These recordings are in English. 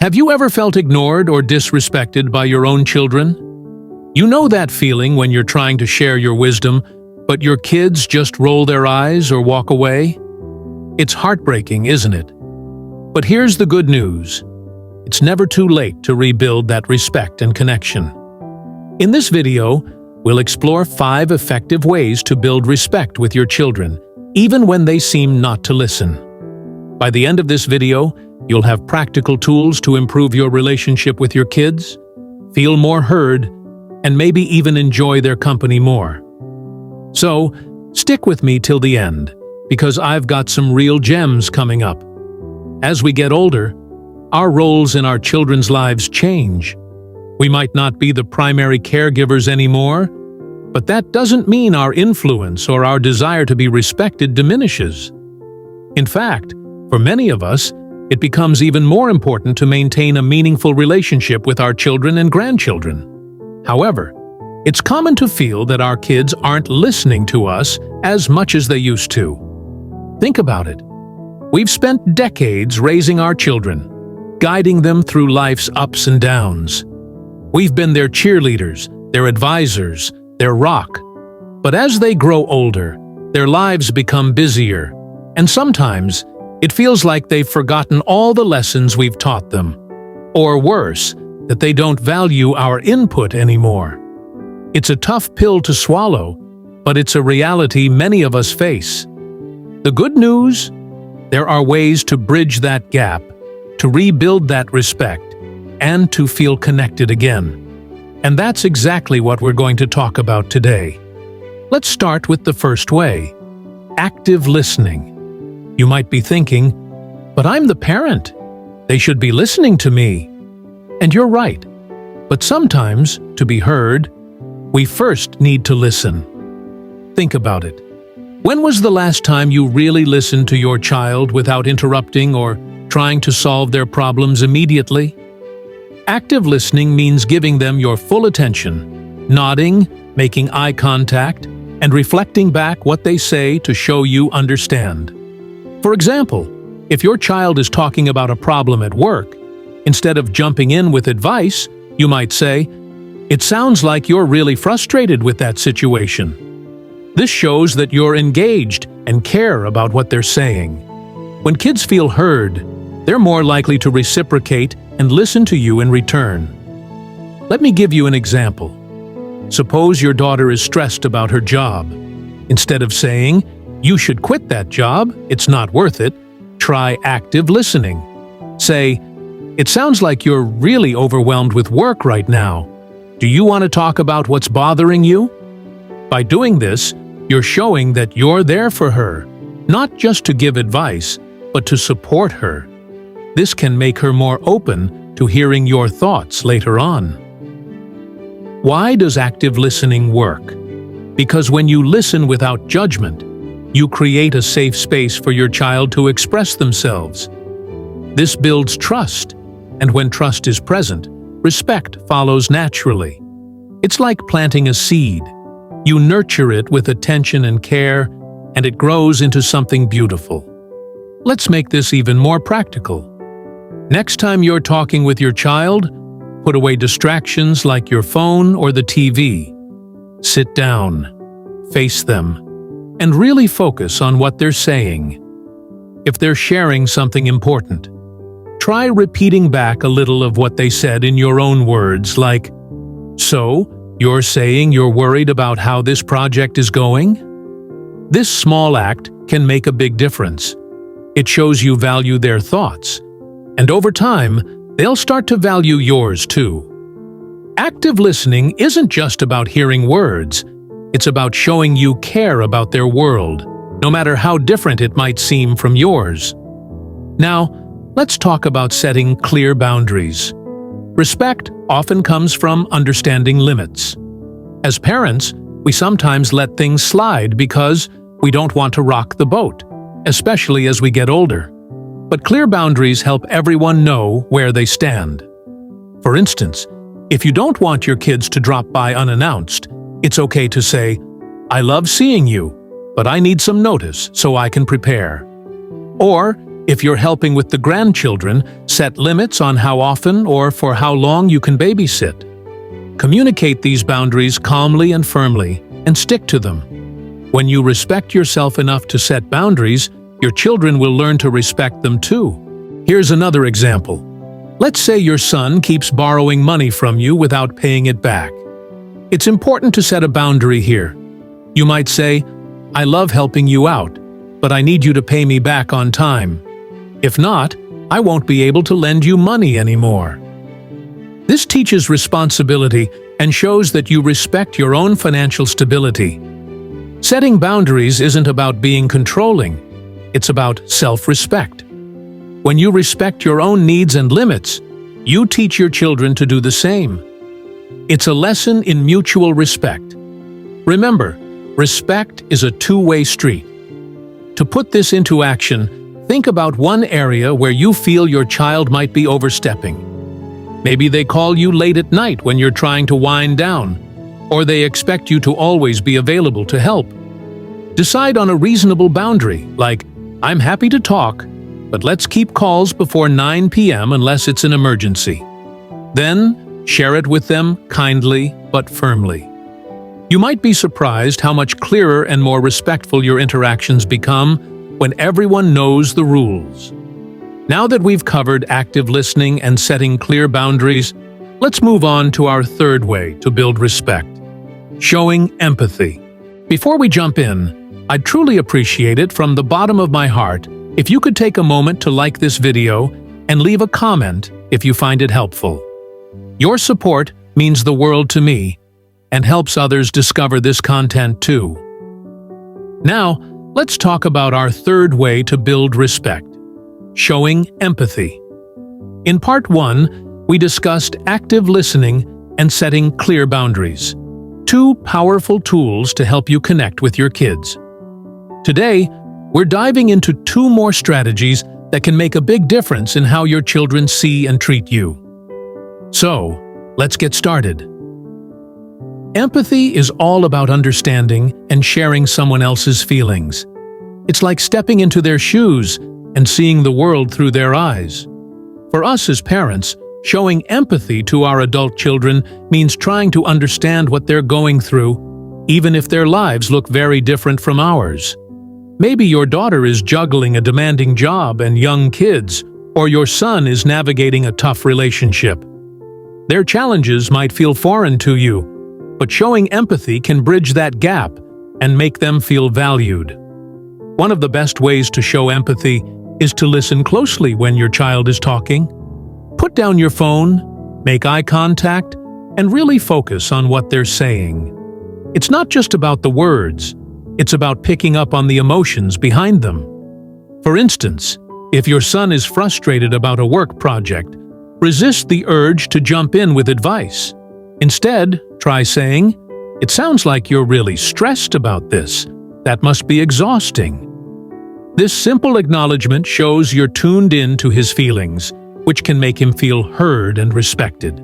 Have you ever felt ignored or disrespected by your own children? You know that feeling when you're trying to share your wisdom, but your kids just roll their eyes or walk away? It's heartbreaking, isn't it? But here's the good news. It's never too late to rebuild that respect and connection. In this video, we'll explore 5 effective ways to build respect with your children, even when they seem not to listen. By the end of this video, you'll have practical tools to improve your relationship with your kids, feel more heard, and maybe even enjoy their company more. So, stick with me till the end, because I've got some real gems coming up. As we get older, our roles in our children's lives change. We might not be the primary caregivers anymore, but that doesn't mean our influence or our desire to be respected diminishes. In fact, for many of us, it becomes even more important to maintain a meaningful relationship with our children and grandchildren. However, it's common to feel that our kids aren't listening to us as much as they used to. Think about it. We've spent decades raising our children, guiding them through life's ups and downs. We've been their cheerleaders, their advisors, their rock. But as they grow older, their lives become busier, and sometimes it feels like they've forgotten all the lessons we've taught them. Or worse, that they don't value our input anymore. It's a tough pill to swallow, but it's a reality many of us face. The good news? There are ways to bridge that gap, to rebuild that respect, and to feel connected again. And that's exactly what we're going to talk about today. Let's start with the first way: active listening. You might be thinking, but I'm the parent. They should be listening to me. And you're right. But sometimes, to be heard, we first need to listen. Think about it. When was the last time you really listened to your child without interrupting or trying to solve their problems immediately? Active listening means giving them your full attention, nodding, making eye contact, and reflecting back what they say to show you understand. For example, if your child is talking about a problem at work, instead of jumping in with advice, you might say, "It sounds like you're really frustrated with that situation." This shows that you're engaged and care about what they're saying. When kids feel heard, they're more likely to reciprocate and listen to you in return. Let me give you an example. Suppose your daughter is stressed about her job. Instead of saying, "You should quit that job, it's not worth it," try active listening. Say, "It sounds like you're really overwhelmed with work right now. Do you want to talk about what's bothering you?" By doing this, you're showing that you're there for her, not just to give advice, but to support her. This can make her more open to hearing your thoughts later on. Why does active listening work? Because when you listen without judgment, you create a safe space for your child to express themselves. This builds trust, and when trust is present, respect follows naturally. It's like planting a seed. You nurture it with attention and care, and it grows into something beautiful. Let's make this even more practical. Next time you're talking with your child, put away distractions like your phone or the TV. Sit down, face them, and really focus on what they're saying. If they're sharing something important, try repeating back a little of what they said in your own words, like, "So, you're saying you're worried about how this project is going?" This small act can make a big difference. It shows you value their thoughts, and over time, they'll start to value yours too. Active listening isn't just about hearing words. It's about showing you care about their world, no matter how different it might seem from yours. Now, let's talk about setting clear boundaries. Respect often comes from understanding limits. As parents, we sometimes let things slide because we don't want to rock the boat, especially as we get older. But clear boundaries help everyone know where they stand. For instance, if you don't want your kids to drop by unannounced, it's okay to say, "I love seeing you, but I need some notice so I can prepare." Or, If you're helping with the grandchildren, set limits on how often or for how long you can babysit. Communicate these boundaries calmly and firmly, and stick to them. When you respect yourself enough to set boundaries, your children will learn to respect them too. Here's another example. Let's say your son keeps borrowing money from you without paying it back. It's important to set a boundary here. You might say, "I love helping you out, but I need you to pay me back on time. If not, I won't be able to lend you money anymore." This teaches responsibility and shows that you respect your own financial stability. Setting boundaries isn't about being controlling. It's about self-respect. When you respect your own needs and limits, you teach your children to do the same. It's a lesson in mutual respect. Remember, respect is a two-way street. To put this into action, think about one area where you feel your child might be overstepping. Maybe they call you late at night when you're trying to wind down, or they expect you to always be available to help. Decide on a reasonable boundary, like, "I'm happy to talk, but let's keep calls before 9 p.m. unless it's an emergency." Then, share it with them kindly but firmly. You might be surprised how much clearer and more respectful your interactions become when everyone knows the rules. Now that we've covered active listening and setting clear boundaries, let's move on to our third way to build respect: showing empathy. Before we jump in, I'd truly appreciate it from the bottom of my heart if you could take a moment to like this video and leave a comment if you find it helpful. Your support means the world to me and helps others discover this content too. Now, let's talk about our third way to build respect: showing empathy. In Part 1, we discussed active listening and setting clear boundaries, two powerful tools to help you connect with your kids. Today, we're diving into two more strategies that can make a big difference in how your children see and treat you. So, let's get started. Empathy is all about understanding and sharing someone else's feelings. It's like stepping into their shoes and seeing the world through their eyes. For us as parents, showing empathy to our adult children means trying to understand what they're going through, even if their lives look very different from ours. Maybe your daughter is juggling a demanding job and young kids, or your son is navigating a tough relationship. Their challenges might feel foreign to you, but showing empathy can bridge that gap and make them feel valued. One of the best ways to show empathy is to listen closely when your child is talking. Put down your phone, make eye contact, and really focus on what they're saying. It's not just about the words, it's about picking up on the emotions behind them. For instance, if your son is frustrated about a work project, resist the urge to jump in with advice. Instead, try saying, "It sounds like you're really stressed about this. That must be exhausting." This simple acknowledgement shows you're tuned in to his feelings, which can make him feel heard and respected.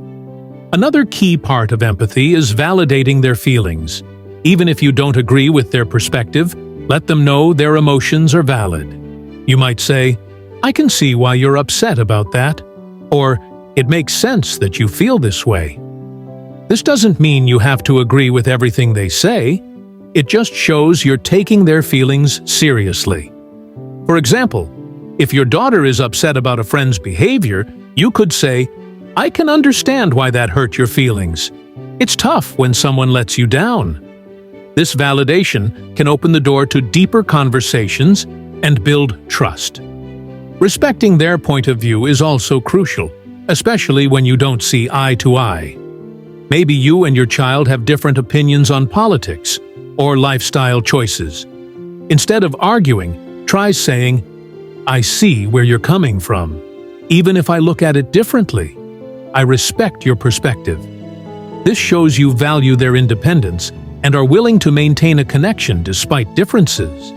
Another key part of empathy is validating their feelings. Even if you don't agree with their perspective, let them know their emotions are valid. You might say, "I can see why you're upset about that," or "It makes sense that you feel this way." This doesn't mean you have to agree with everything they say. It just shows you're taking their feelings seriously. For example, if your daughter is upset about a friend's behavior, you could say, "I can understand why that hurt your feelings. It's tough when someone lets you down." This validation can open the door to deeper conversations and build trust. Respecting their point of view is also crucial, especially when you don't see eye to eye. Maybe you and your child have different opinions on politics or lifestyle choices. Instead of arguing, try saying, "I see where you're coming from. Even if I look at it differently, I respect your perspective." This shows you value their independence and are willing to maintain a connection despite differences.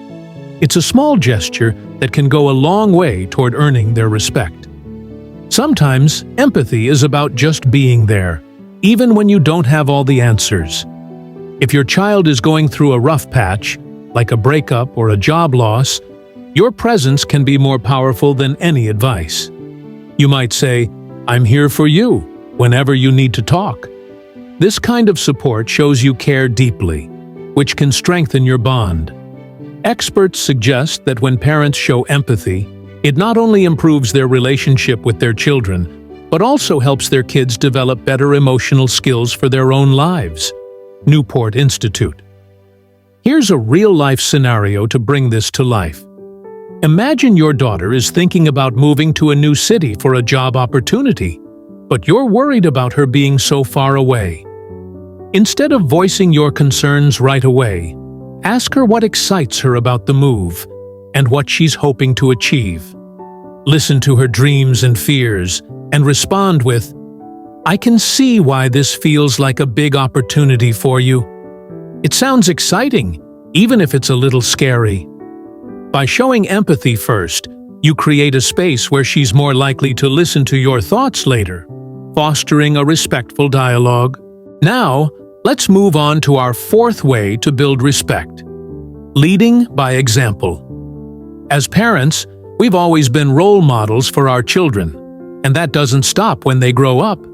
It's a small gesture that can go a long way toward earning their respect. Sometimes, empathy is about just being there, even when you don't have all the answers. If your child is going through a rough patch, like a breakup or a job loss, Your presence can be more powerful than any advice. You might say, "I'm here for you," whenever you need to talk. This kind of support shows you care deeply, which can strengthen your bond. Experts suggest that when parents show empathy, it not only improves their relationship with their children, but also helps their kids develop better emotional skills for their own lives. Newport Institute. Here's a real-life scenario to bring this to life. Imagine your daughter is thinking about moving to a new city for a job opportunity, but you're worried about her being so far away. Instead of voicing your concerns right away, ask her what excites her about the move and what she's hoping to achieve. Listen to her dreams and fears and respond with, "I can see why this feels like a big opportunity for you. It sounds exciting, even if it's a little scary." By showing empathy first, you create a space where she's more likely to listen to your thoughts later, fostering a respectful dialogue. Now, let's move on to our fourth way to build respect: leading by example. As parents, we've always been role models for our children, and that doesn't stop when they grow up.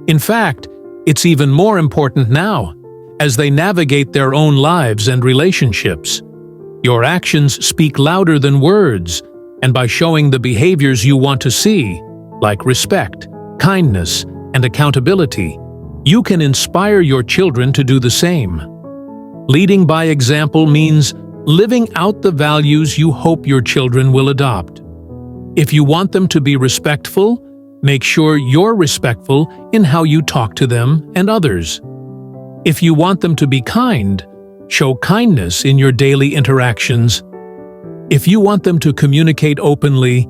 In fact, it's even more important now, as they navigate their own lives and relationships. Your actions speak louder than words, and by showing the behaviors you want to see, like respect, kindness, and accountability, you can inspire your children to do the same. Leading by example means living out the values you hope your children will adopt. If you want them to be respectful, make sure you're respectful in how you talk to them and others. If you want them to be kind, show kindness in your daily interactions. If you want them to communicate openly,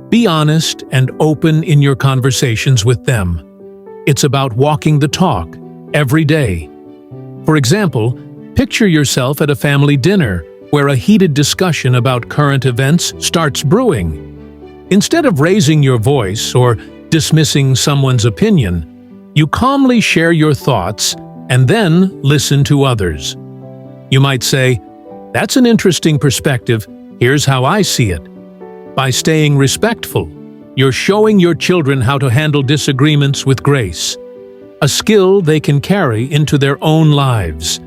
be honest and open in your conversations with them. It's about walking the talk every day. For example, picture yourself at a family dinner where a heated discussion about current events starts brewing. Instead of raising your voice or dismissing someone's opinion, you calmly share your thoughts and then listen to others. You might say, "That's an interesting perspective. Here's how I see it." By staying respectful, you're showing your children how to handle disagreements with grace, a skill they can carry into their own lives.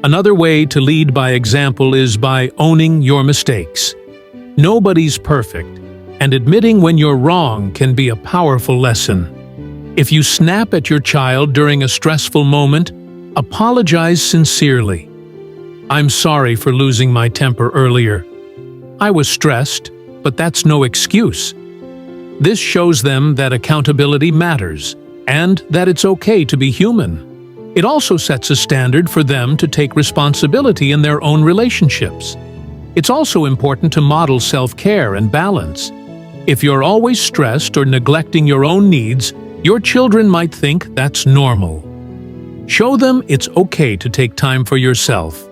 Another way to lead by example is by owning your mistakes. Nobody's perfect, and admitting when you're wrong can be a powerful lesson. If you snap at your child during a stressful moment, apologize sincerely. "I'm sorry for losing my temper earlier. I was stressed, but that's no excuse." This shows them that accountability matters and that it's okay to be human. It also sets a standard for them to take responsibility in their own relationships. It's also important to model self-care and balance. If you're always stressed or neglecting your own needs, your children might think that's normal. Show them it's okay to take time for yourself,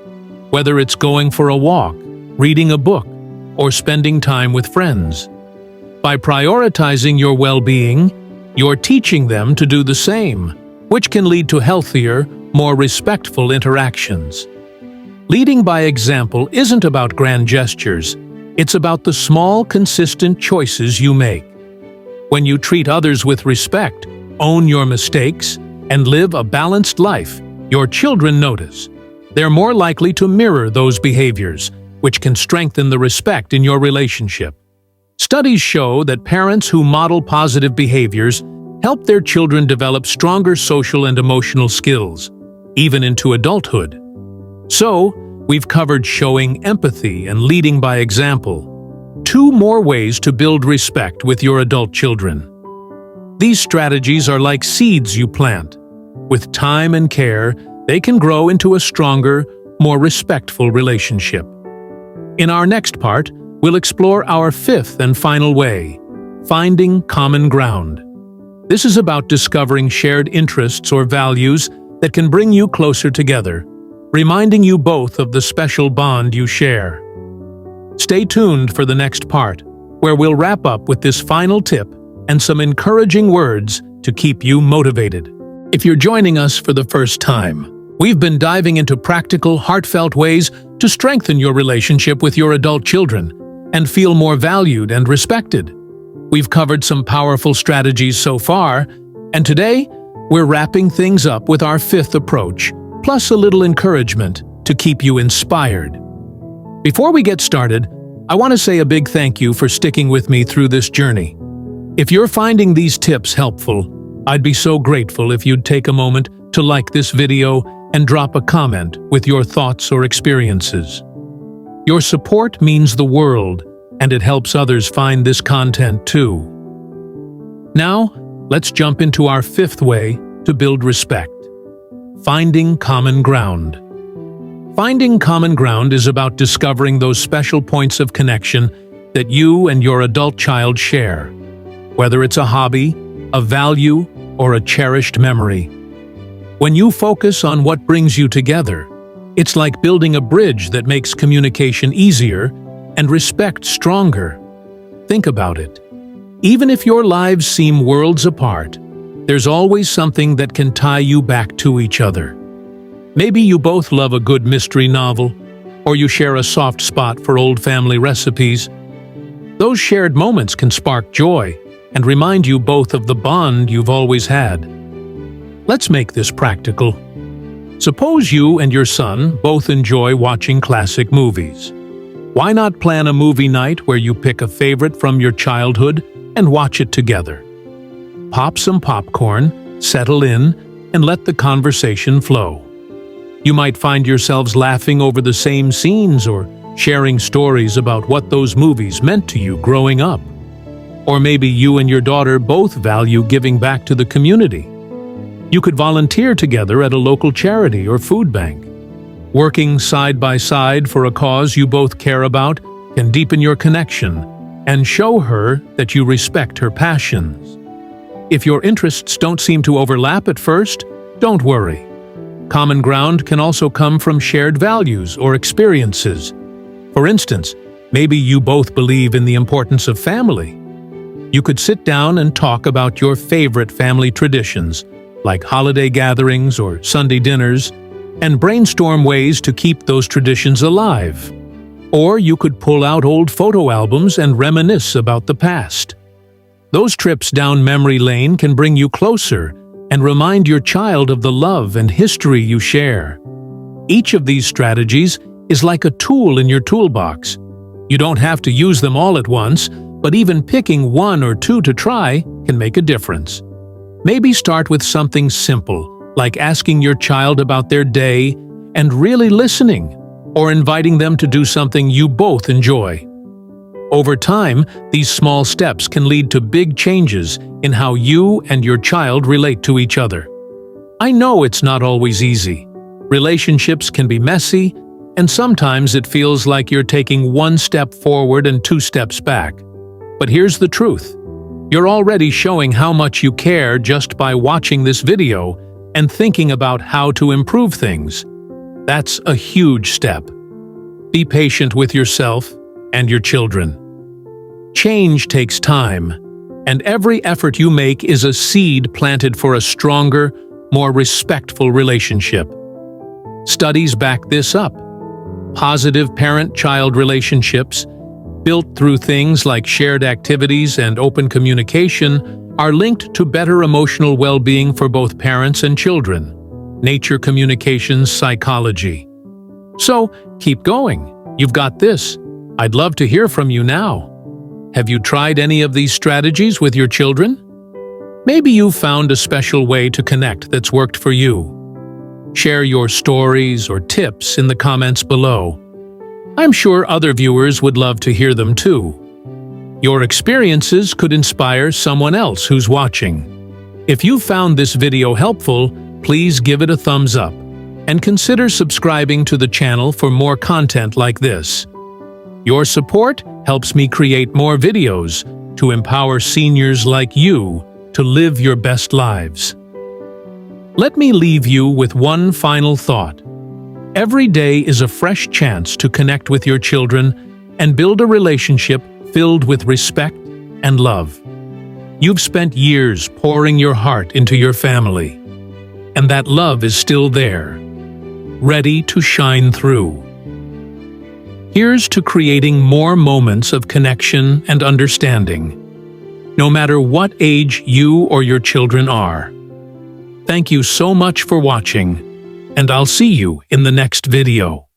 whether it's going for a walk, reading a book, or spending time with friends. By prioritizing your well-being, you're teaching them to do the same, which can lead to healthier, more respectful interactions. Leading by example isn't about grand gestures. It's about the small, consistent choices you make. When you treat others with respect, own your mistakes, and live a balanced life, your children notice. They're more likely to mirror those behaviors, which can strengthen the respect in your relationship. Studies show that parents who model positive behaviors help their children develop stronger social and emotional skills, even into adulthood. So, we've covered showing empathy and leading by example. 2 more ways to build respect with your adult children. These strategies are like seeds you plant. With time and care, they can grow into a stronger, more respectful relationship. In our next part, we'll explore our 5th and final way, finding common ground. This is about discovering shared interests or values that can bring you closer together, reminding you both of the special bond you share. Stay tuned for the next part, where we'll wrap up with this final tip and some encouraging words to keep you motivated. If you're joining us for the first time, we've been diving into practical, heartfelt ways to strengthen your relationship with your adult children. and feel more valued and respected. We've covered some powerful strategies so far, and today we're wrapping things up with our fifth approach, plus a little encouragement to keep you inspired. Before we get started, I want to say a big thank you for sticking with me through this journey. If you're finding these tips helpful, I'd be so grateful if you'd take a moment to like this video and drop a comment with your thoughts or experiences. Your support means the world, and it helps others find this content too. Now, let's jump into our fifth way to build respect. Finding common ground. Finding common ground is about discovering those special points of connection that you and your adult child share, whether it's a hobby, a value, or a cherished memory. When you focus on what brings you together, it's like building a bridge that makes communication easier and respect stronger. Think about it. Even if your lives seem worlds apart, there's always something that can tie you back to each other. Maybe you both love a good mystery novel, or you share a soft spot for old family recipes. Those shared moments can spark joy and remind you both of the bond you've always had. Let's make this practical. Suppose you and your son both enjoy watching classic movies. Why not plan a movie night where you pick a favorite from your childhood and watch it together? Pop some popcorn, settle in, and let the conversation flow. You might find yourselves laughing over the same scenes or sharing stories about what those movies meant to you growing up. Or maybe you and your daughter both value giving back to the community. You could volunteer together at a local charity or food bank. Working side by side for a cause you both care about can deepen your connection and show her that you respect her passions. If your interests don't seem to overlap at first, don't worry. Common ground can also come from shared values or experiences. For instance, maybe you both believe in the importance of family. You could sit down and talk about your favorite family traditions, like holiday gatherings or Sunday dinners, and brainstorm ways to keep those traditions alive. Or you could pull out old photo albums and reminisce about the past. Those trips down memory lane can bring you closer and remind your child of the love and history you share. Each of these strategies is like a tool in your toolbox. You don't have to use them all at once, but even picking one or two to try can make a difference. Maybe start with something simple, like asking your child about their day and really listening, or inviting them to do something you both enjoy. Over time, these small steps can lead to big changes in how you and your child relate to each other. I know it's not always easy. Relationships can be messy, and sometimes it feels like you're taking one step forward and two steps back. But here's the truth. You're already showing how much you care just by watching this video and thinking about how to improve things. That's a huge step. Be patient with yourself and your children. Change takes time, and every effort you make is a seed planted for a stronger, more respectful relationship. Studies back this up. Positive parent-child relationships, built through things like shared activities and open communication, are linked to better emotional well-being for both parents and children. Nature Communications Psychology. So, keep going. You've got this. I'd love to hear from you now. Have you tried any of these strategies with your children? Maybe you've found a special way to connect that's worked for you. Share your stories or tips in the comments below. I'm sure other viewers would love to hear them too. Your experiences could inspire someone else who's watching. If you found this video helpful, please give it a thumbs up and consider subscribing to the channel for more content like this. Your support helps me create more videos to empower seniors like you to live your best lives. Let me leave you with one final thought. Every day is a fresh chance to connect with your children and build a relationship filled with respect and love. You've spent years pouring your heart into your family, and that love is still there, ready to shine through. Here's to creating more moments of connection and understanding, no matter what age you or your children are. Thank you so much for watching, and I'll see you in the next video.